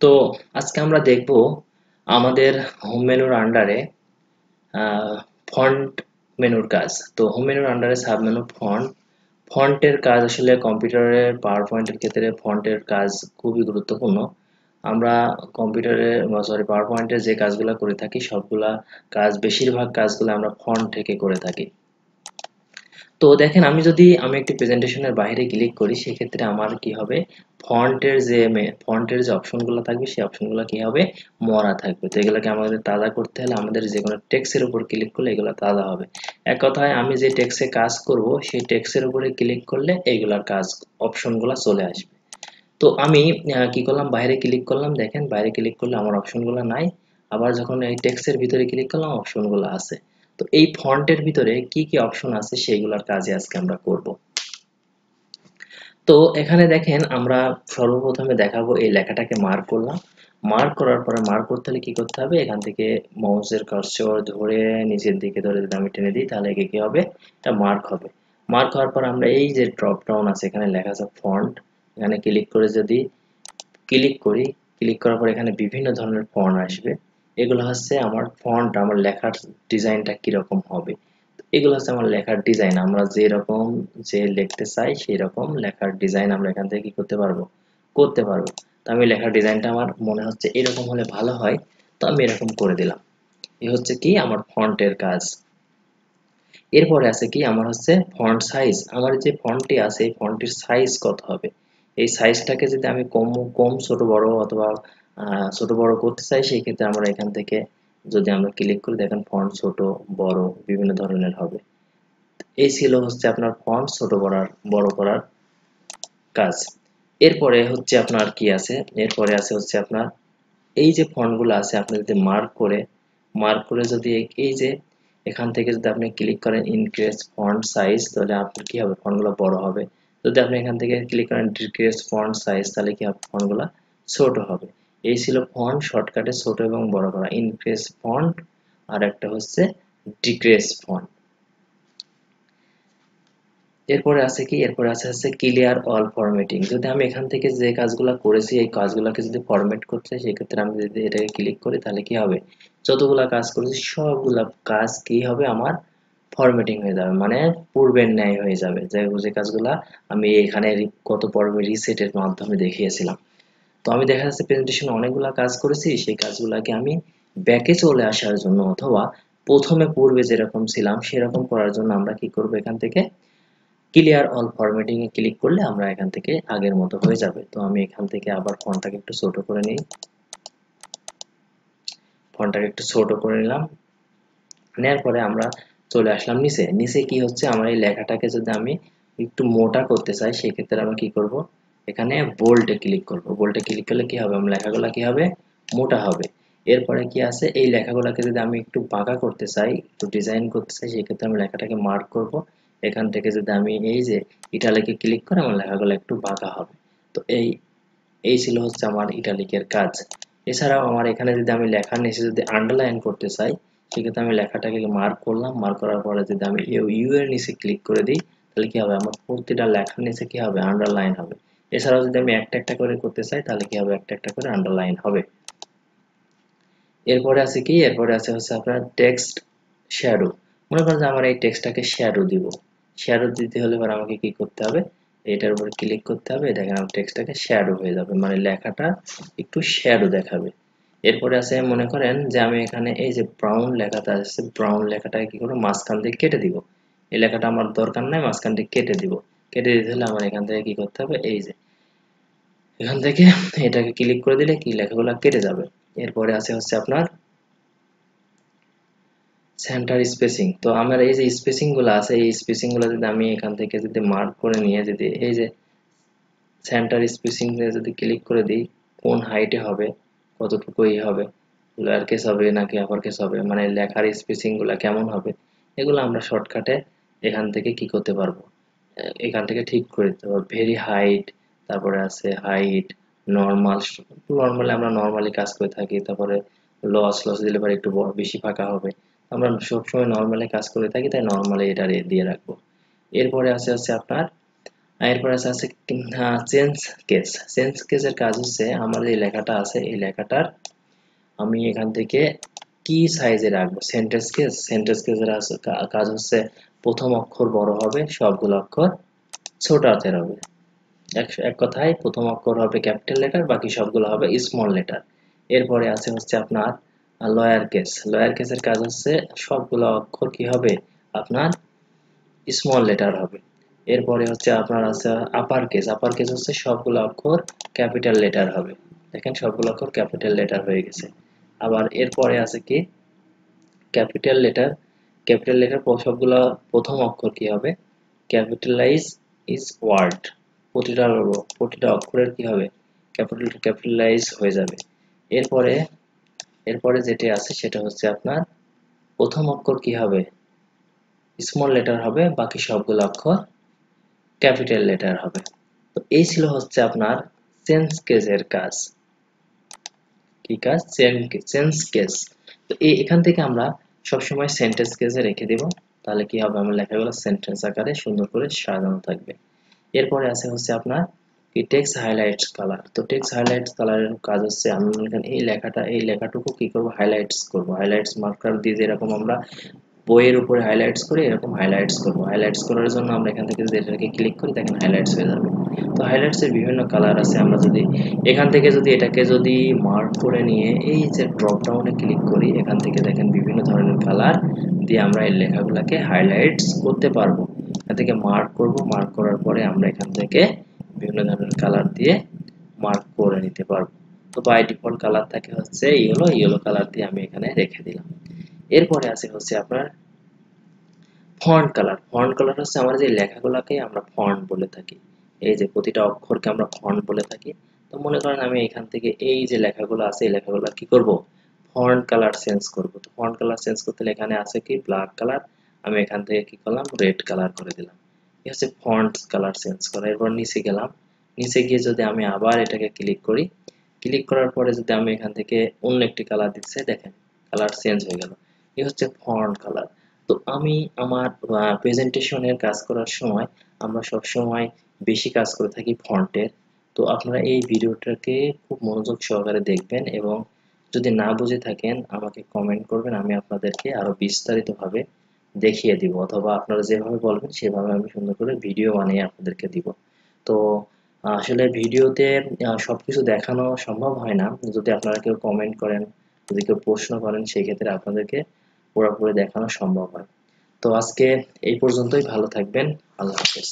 তো আজকে আমরা দেখব আমাদের হোম মেনুর আন্ডারে ফন্ট মেনুর কাজ। তো হোম মেনুর আন্ডারে সাব মেনু ফন্টের কাজ আসলে কম্পিউটারের পাওয়ার পয়েন্টের ক্ষেত্রে ফন্টের কাজ খুবই গুরুত্বপূর্ণ। আমরা কম্পিউটারে সরি পাওয়ার পয়েন্টের যে কাজগুলো করে থাকি সবগুলা কাজ বেশিরভাগ কাজগুলো আমরা ফন্ট থেকে করে থাকি। তো দেখেন আমি একটি প্রেজেন্টেশনের বাইরে ক্লিক করি সেক্ষেত্রে আমার কি হবে, ফন্টের যে অপশনগুলো থাকবে সেই অপশনগুলো কি হবে, মরা থাকবে। তো এগুলোকে আমাদের তাজা করতে হলে আমাদের যে কোনো টেক্সটের উপর ক্লিক করলে এগুলো তাজা হবে। এক কথায় আমি যে টেক্সটে কাজ করব সেই টেক্সটের উপরে ক্লিক করলে এইগুলার কাজ অপশনগুলো চলে আসবে। তো আমি কি করলাম, বাইরে ক্লিক করলাম, দেখেন বাইরে ক্লিক করলে আমার অপশনগুলো নাই। আবার যখন এই টেক্সটের ভিতরে ক্লিক করলাম অপশনগুলো আছে। তো এই ফন্টের ভিতরে কি কি অপশন আছে সেইগুলোর কাজে আজকে আমরা করব। তো এখানে দেখেন আমরা সর্বপ্রথমে দেখাবো এই লেখাটাকে মার্ক করলাম। মার্ক করার পরে মার্ক করতে হলে কি করতে হবে, এখান থেকে মাউসের কার্সর ধরে নিচের দিকে ধরে যদি আমি টেনে দিই তাহলে কি হবে, এটা মার্ক হবে। মার্ক হওয়ার পর আমরা এই যে ড্রপ ডাউন আছে এখানে লেখা আছে ফন্ট, এখানে ক্লিক করে যদি ক্লিক করি, ক্লিক করার পর এখানে বিভিন্ন ধরনের ফন্ট আসবে। এগুলো হচ্ছে আমার ফন্ট, আমার লেখার ডিজাইনটা কিরকম হবে। এগুলো হচ্ছে আমার লেখার ডিজাইন, আমরা যেরকম যে লিখতে চাই সেই রকম লেখার ডিজাইন আমরা এখান থেকে কি করতে পারবো। তো আমি লেখার ডিজাইনটা আমার মনে হচ্ছে এরকম হলে ভালো হয়, তো আমি এরকম করে দিলাম। এই হচ্ছে কি আমার ফন্টের কাজ। এরপরে আছে কি আমার হচ্ছে ফন্ট সাইজ, আমার যে ফন্টটি আছে এই ফন্টটির সাইজ কত হবে। এই সাইজটাকে যদি আমি কম কম ছোট বড় অথবা ছোট বড় করতে চাই সেই ক্ষেত্রে আমরা এখান থেকে যদি আমরা ক্লিক করি দেখেন ফন্ট ছোট বড় বিভিন্ন ধরনের হবে। এই ছিল হচ্ছে আপনার ফন্ট ছোট বড় করার কাজ। এরপরে হচ্ছে আপনার কি আছে, এরপরে আছে হচ্ছে আপনার এই যে ফন্টগুলো আছে আপনি যদি মার্ক করে যদি এই যে এখান থেকে যদি আপনি ক্লিক করেন ইনক্রিজ ফন্ট সাইজ তাহলে আপনার কি হবে, ফন্টগুলো বড় হবে। যদি আপনি এখান থেকে ক্লিক করেন ডিক্রিজ ফন্ট সাইজ তাহলে কি হবে, ফন্টগুলো ছোট হবে। এই ছিল ফন্ট শর্টকাটে ছোট এবং বড় করা, ইনক্রিজ ফন্ট আর একটা হচ্ছে ডিক্রিজ ফন্ট। এরপরে আছে কি, এরপরে আছে হচ্ছে ক্লিয়ার অল ফরম্যাটিং। যদি আমি এখান থেকে যে কাজগুলো করেছি এই কাজগুলোকে যদি ফরম্যাট করতে চাই সেক্ষেত্রে আমি যদি এটাকে ক্লিক করি তাহলে কি হবে, যতগুলা কাজ করেছি সবগুলা কাজ কি হবে আমার ফরম্যাটিং হয়ে যাবে, মানে পূর্বের ন্যায় হয়ে যাবে, যে যে কাজগুলা আমি এখানে গত পর্বে রিসেটের মাধ্যমে দেখিয়েছিলাম। তো আমি দেখা যাচ্ছে প্রেজেন্টেশনে অনেকগুলা কাজ করেছি সেই কাজগুলাকে আমি ব্যাকে চলে আসার জন্য অথবা প্রথমে পূর্বে যেরকম ছিলাম সেরকম করার জন্য আমরা কি করব, এখান থেকে ক্লিয়ার অল ফরম্যাটিং এ ক্লিক করলে আমরা এখান থেকে আগের মতো হয়ে যাবে। তো আমি এখান থেকে আবার ফন্টটাকে একটু ছোট করে নিই, ফন্টটাকে একটু ছোট করে নিলাম। নেওয়ার পরে আমরা চলে আসলাম নিচে। নিচে কি হচ্ছে, আমার এই লেখাটাকে যদি আমি একটু মোটা করতে চাই সেক্ষেত্রে আমরা কি করব, এখানে বোল্ডে ক্লিক করব। বোল্ডে ক্লিক করলে কি হবে, আমার লেখাগুলো কি হবে, মোটা হবে। এরপরে কি আছে, এই লেখাগুলোকে যদি আমি একটু বাঁকা করতে চাই, একটু ডিজাইন করতে চাই সেক্ষেত্রে আমি লেখাটাকে মার্ক করব। এখান থেকে যদি আমি এই যে ইটালিকে ক্লিক করে আমার লেখাগুলো একটু বাঁকা হবে। তো এই ছিল হচ্ছে আমার ইটালিকের কাজ। এছাড়াও আমার এখানে যদি আমি লেখার নিচে যদি আন্ডারলাইন করতে চাই সেক্ষেত্রে আমি লেখাটাকে মার্ক করলাম, মার্ক করার পরে যদি আমি ইউ এর নিচে ক্লিক করে দিই তাহলে কি হবে, আমার প্রতিটা লেখার নিচে কি হবে, আন্ডারলাইন হবে। এছাড়াও যদি আমি একটা একটা করে করতে চাই তাহলে কি হবে, একটা একটা করে আন্ডারলাইন হবে। এরপরে আছে কি, এরপরে আছে হচ্ছে আপনার টেক্সট শ্যাডো। মনে করেন যে আমার এই টেক্সটটাকে শ্যাডো দিব, শ্যাডো দিতে হলে এবার আমাকে কি করতে হবে, এটার উপর ক্লিক করতে হবে, দেখেন আমার টেক্সটটাকে শ্যাডো হয়ে যাবে, মানে লেখাটা একটু শ্যাডো দেখাবে। এরপরে আছে মনে করেন যে আমি এখানে এই যে ব্রাউন লেখাটা আছে ব্রাউন লেখাটাকে কি করবো, মাঝখান থেকে কেটে দিব। এই লেখাটা আমার দরকার নাই, মাঝখান থেকে কেটে দিব। কেটে দিতে হলে আমার এখান থেকে কি করতে হবে, এই যে এখান থেকে এটাকে ক্লিক করে দিলে কি লেখাগুলো কেটে যাবে। এরপরে আছে হচ্ছে আপনার সেন্টার স্পেসিং। তো আমার এই যে স্পেসিং গুলো আছে এই স্পেসিং গুলো যদি আমি এখান থেকে যদি মার্ক করে নিয়ে যদি এই যে সেন্টার স্পেসিং এ যদি ক্লিক করে দিই, কোন হাইটে হবে, কতটুকু হবে, লোয়ার কেস হবে নাকি আপার কেস হবে, মানে লেখার স্পেসিং গুলা কেমন হবে, এগুলো আমরা শর্টকাটে এখান থেকে কি করতে পারবো, এখান থেকে ঠিক করে দিতে পারবো। ভেরি হাইট, তারপরে আছে হাইট, নর্মাল, নর্মালি আমরা নর্মালি কাজ করে থাকি, তারপরে লস দিলে পরে একটু বেশি ফাঁকা হবে। আমরা সবসময় নর্মালি কাজ করে থাকি তাই নর্মালি এটা দিয়ে রাখবো। এরপরে আছে হচ্ছে আপনার এরপর আছে চেঞ্জ কেস। চেঞ্জ কেসের কাজ হচ্ছে আমার যে লেখাটা আছে এই লেখাটার আমি এখান থেকে কি সাইজে রাখবো। সেন্টেন্স কেসের কাজ হচ্ছে প্রথম অক্ষর বড় হবে, সবগুলো অক্ষর ছোট হাতের হবে। এক কথায় প্রথম অক্ষর হবে ক্যাপিটাল লেটার, বাকি সবগুলো হবে স্মল লেটার। এরপরে আছে হচ্ছে আপনার লয়ার কেস। লয়ার কেসের কাজ হচ্ছে সবগুলো অক্ষর কি হবে আপনার স্মল লেটার হবে। এরপরে হচ্ছে আপনার আছে আপার কেস। আপার কেস হচ্ছে সবগুলো অক্ষর ক্যাপিটাল লেটার হবে। দেখেন সবগুলো অক্ষর ক্যাপিটাল লেটার হয়ে গেছে। আবার এরপরে আছে কি ক্যাপিটাল লেটার। ক্যাপিটাল লেটার সবগুলো প্রথম অক্ষর কি হবে ক্যাপিটালাইজ ইজ ওয়ার্ড। প্রতিটা অক্ষরের কি হবে ক্যাপিটালাইজ হয়ে যাবে। এরপরে এরপরে যেটা আছে সেটা হচ্ছে আপনার প্রথম অক্ষর কি হবে স্মল লেটার হবে, বাকি সবগুলো অক্ষর ক্যাপিটাল লেটার হবে। তো এই ছিল হচ্ছে আপনার চেঞ্জ কেসের কাজ। কি কাজ? Change case. তো এখান থেকে আমরা সবসময় সেন্টেন্স কেসে রেখে দেব, তাহলে কি হবে আমার লেখাগুলো সেন্টেন্স আকারে সুন্দর করে সাজানো থাকবে। এরপরে আছে হচ্ছে আপনার কি টেক্সট হাইলাইটস কালার। তো টেক্সট হাইলাইটস কালারের কাজ হচ্ছে আমি এখানে এই লেখাটুকু কি করব হাইলাইটস করব। হাইলাইটস মার্কার দিয়ে যেরকম আমরা বইয়ের উপরে হাইলাইটস করে এরকম হাইলাইটস করব। হাইলাইটস করার জন্য আমরা এখান থেকে যদি এটাকে ক্লিক করি দেখেন হাইলাইটস হয়ে যাবে। তো হাইলাইটস এর বিভিন্ন কালার আছে। আমরা যদি এখান থেকে যদি এটাকে যদি মার্ক করে নিয়ে এই যে ড্রপ ডাউনে ক্লিক করি এখান থেকে দেখেন বিভিন্ন ধরনের কালার দিয়ে আমরা এই লেখাগুলোকে হাইলাইটস করতে পারবো। এখান থেকে মার্ক করব, মার্ক করার পরে আমরা এখান থেকে বিভিন্ন ধরনের কালার দিয়ে মার্ক করে নিতে পারবো। তো বাই ডিফল্ট কালার থাকে হচ্ছে ইয়েলো কালার দিয়ে আমি এখানে রেখে দিলাম। এরপরে আছে হচ্ছে আপনার ফন্ট কালার। ফন্ট কালার হচ্ছে আমরা যে লেখাগুলোকে আমরা ফন্ট বলে থাকি, এই যে প্রতিটা অক্ষরকে আমরা ফন্ট বলে থাকি। তো মনে করেন আমি এখান থেকে এই যে লেখাগুলো আছে এই লেখাগুলো কি করব ফন্ট কালার চেঞ্জ করব। তো ফন্ট কালার চেঞ্জ করতে হলে এখানে আছে কি ব্ল্যাক কালার, আমি এখান থেকে কি করলাম রেড কালার করে দিলাম। এই হচ্ছে ফন্ট কালার চেঞ্জ করা। এরপর নিচে গেলাম, নিচে গিয়ে যদি আমি আবার এটাকে ক্লিক করি, ক্লিক করার পরে যদি আমি এখান থেকে অন্য একটি কালার দিচ্ছি দেখেন কালার চেঞ্জ হয়ে গেল। এই হচ্ছে ফন্ট কালার। তো আমি আমার প্রেজেন্টেশনের কাজ করার সময় আমরা সব সময় বেশি কাজ করে থাকি ফন্টের। তো আপনারা এই ভিডিওটাকে খুব মনোযোগ সহকারে দেখবেন এবং যদি না বুঝে থাকেন আমাকে কমেন্ট করবেন, আমি আপনাদেরকে আরো বিস্তারিতভাবে দেখিয়ে দিব, অথবা আপনারা যেভাবে বলবেন সেভাবে আমি সুন্দর করে ভিডিও বানিয়ে আপনাদেরকে দিব। তো আসলে ভিডিওতে সবকিছু দেখানো সম্ভব হয় না। যদি আপনারা কেউ কমেন্ট করেন, যদি কেউ প্রশ্ন করেন সেই ক্ষেত্রে আপনাদেরকে পুরোপুরি দেখানো সম্ভব হয়। তো আজকে এই পর্যন্তই, ভালো থাকবেন। আল্লাহ হাফেজ।